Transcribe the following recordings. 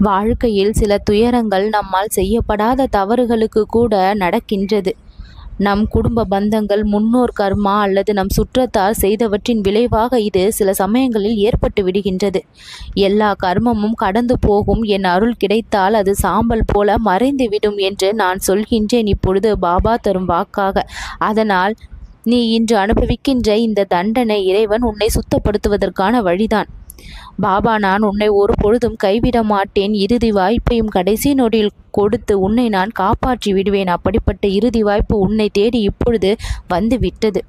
வாழ்க்கையில் சில துயரங்கள் நம்மால் செய்யப்படாத தவறுகளுக்கு கூட நடக்கின்றது. நம் குடும்ப பந்தங்கள், முன்னோர் கர்மா அல்லது நம் சுற்றத்தார் செய்தவற்றின் விளைவாக இது சில சமயங்களில் ஏற்பட்டு விடுகின்றது. எல்லா கர்மமும் கடந்து போகும், என் அருள் கிடைத்தால் அது சாம்பல் போல மறைந்துவிடும் என்று நான் சொல்கின்றேன் இப்பொழுது பாபா தரும் வாக்காக. அதனால் நீ இன்று அனுபவிக்கின்ற இந்த தண்டனை இறைவன் உன்னை சுத்தப்படுத்துவதற்கான வழிதான். பாபா, நான் உன்னை ஒரு பொழுதும் கைவிட மாட்டேன். இறுதி வாய்ப்பையும் கடைசி நொடியில் கொடுத்து உன்னை நான் காப்பாற்றி விடுவேன். அப்படிப்பட்ட இறுதி வாய்ப்பு உன்னை தேடி இப்பொழுது வந்து விட்டது.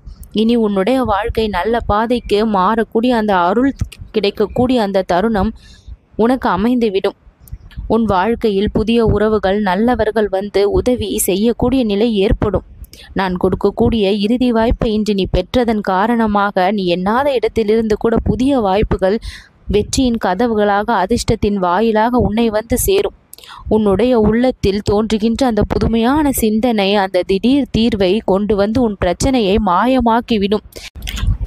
இனி உன்னுடைய வாழ்க்கை நல்ல பாதைக்கு மாறக்கூடிய அந்த அருள் கிடைக்கக்கூடிய அந்த தருணம் உனக்கு அமைந்துவிடும். உன் வாழ்க்கையில் புதிய உறவுகள், நல்லவர்கள் வந்து உதவி செய்யக்கூடிய நிலை ஏற்படும். நான் கொடுக்கக்கூடிய இறுதி வாய்ப்பை இன்று நீ பெற்றதன் காரணமாக நீ எண்ணாத இடத்திலிருந்து கூட புதிய வாய்ப்புகள் வெற்றியின் கதவுகளாக, அதிர்ஷ்டத்தின் வாயிலாக உன்னை வந்து சேரும். உன்னுடைய உள்ளத்தில் தோன்றுகின்ற அந்த புதுமையான சிந்தனை அந்த திடீர் தீர்வை கொண்டு வந்து உன் பிரச்சனையை மாயமாக்கிவிடும்.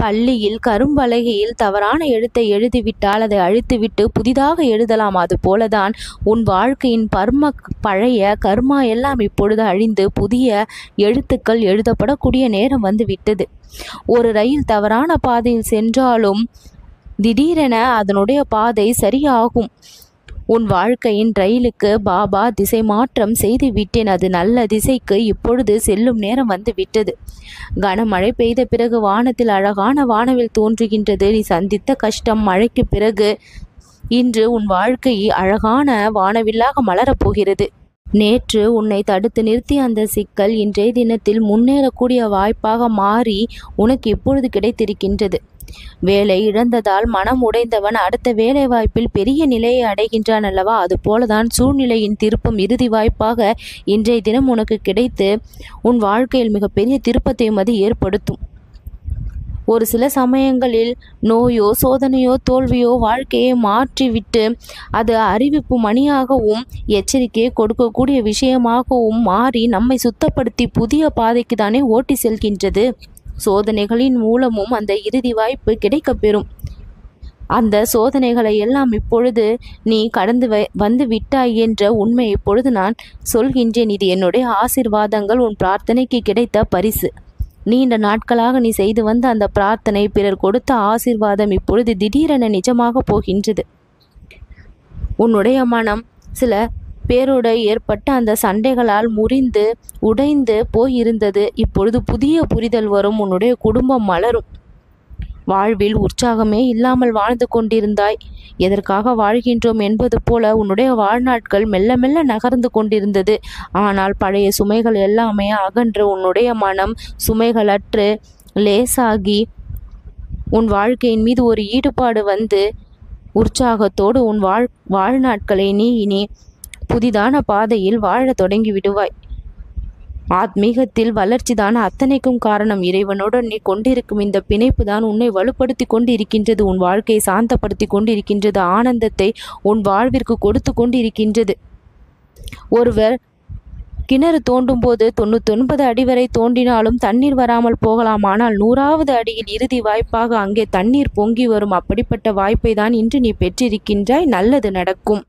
பள்ளியில் கரும்பலகையில் தவறான எழுத்தை எழுதிவிட்டால் அதை அழித்துவிட்டு புதிதாக எழுதலாம். அதுபோலதான் உன் வாழ்க்கையின் பழைய கர்மா எல்லாம் இப்பொழுது அழிந்து புதிய எழுத்துக்கள் எழுதப்படக்கூடிய நேரம் வந்து விட்டது. ஒரு ரயில் தவறான பாதையில் சென்றாலும் திடீரென அதனுடைய பாதை சரியாகும். உன் வாழ்க்கையின் ரயிலுக்கு பாபா திசை மாற்றம் செய்து விட்டேன். அது நல்ல திசைக்கு இப்பொழுது செல்லும் நேரம் வந்து விட்டது. கனமழை பெய்த பிறகு வானத்தில் அழகான வானவில் தோன்றுகின்றது. நீ சந்தித்த கஷ்டம் மழைக்கு பிறகு இன்று உன் வாழ்க்கை அழகான வானவில்லாக மலரப்போகிறது. நேற்று உன்னை தடுத்து நிறுத்திய அந்த சிக்கல் இன்றைய தினத்தில் முன்னேறக்கூடிய வாய்ப்பாக மாறி உனக்கு இப்பொழுது கிடைத்திருக்கின்றது. வேலை இழந்ததால் மனம் உடைந்தவன் அடுத்த வேலை வாய்ப்பில் பெரிய நிலையை அடைகின்றான் அல்லவா? அதுபோலதான் சூழ்நிலையின் திருப்பம் இறுதி வாய்ப்பாக இன்றைய தினம் உனக்கு கிடைத்து உன் வாழ்க்கையில் மிகப்பெரிய திருப்பத்தையும் அது ஏற்படுத்தும். ஒரு சில சமயங்களில் நோயோ சோதனையோ தோல்வியோ வாழ்க்கையை மாற்றிவிட்டு அது அறிவிப்பு மணியாகவும் எச்சரிக்கையை கொடுக்கக்கூடிய விஷயமாகவும் மாறி நம்மை சுத்தப்படுத்தி புதிய பாதைக்கு தானே ஓட்டி செல்கின்றது. சோதனைகளின் மூலமும் அந்த இறுதி வாய்ப்பு கிடைக்கப்பெறும். அந்த சோதனைகளை எல்லாம் இப்பொழுது நீ கடந்து வந்து விட்டாய் என்ற உண்மை இப்பொழுது நான் சொல்கின்றேன். இது என்னுடைய ஆசீர்வாதங்கள், உன் பிரார்த்தனைக்கு கிடைத்த பரிசு. நீண்ட நாட்களாக நீ செய்து வந்த அந்த பிரார்த்தனை, பிறர் கொடுத்த ஆசீர்வாதம் இப்பொழுது திடீரென நிஜமாக போகின்றது. உன்னுடைய மனம் சில பேரோடு ஏற்பட்ட அந்த சண்டைகளால் முறிந்து உடைந்து போயிருந்தது. இப்பொழுது புதிய புரிதல் வரும். உன்னுடைய குடும்பம் மலரும். வாழ்வில் உற்சாகமே இல்லாமல் வாழ்ந்து கொண்டிருந்தாய். எதற்காக வாழ்கின்றோம் என்பது போல உன்னுடைய வாழ்நாட்கள் மெல்ல மெல்ல நகர்ந்து கொண்டிருந்தது. ஆனால் பழைய சுமைகள் எல்லாமே அகன்று உன்னுடைய மனம் சுமைகளற்று லேசாகி உன் வாழ்க்கையின் மீது ஒரு ஈடுபாடு வந்து உற்சாகத்தோடு உன் வாழ்நாட்களை நீ இனி புதிதான பாதையில் வாழ தொடங்கி விடுவாய். ஆத்மீகத்தில் வளர்ச்சிதான் அத்தனைக்கும் காரணம். இறைவனுடன் நீ கொண்டிருக்கும் இந்த பிணைப்பு தான் உன்னை வலுப்படுத்தி கொண்டு இருக்கின்றது. உன் வாழ்க்கையை சாந்தப்படுத்தி கொண்டு இருக்கின்றது. ஆனந்தத்தை உன் வாழ்விற்கு கொடுத்து கொண்டு இருக்கின்றது. ஒருவர் கிணறு தோண்டும் போது 99 அடி வரை தோண்டினாலும் தண்ணீர் வராமல் போகலாம். ஆனால் 100வது அடியில் இறுதி வாய்ப்பாக அங்கே தண்ணீர் பொங்கி வரும். அப்படிப்பட்ட வாய்ப்பை தான் இன்று நீ பெற்றிருக்கின்றாய். நல்லது நடக்கும்.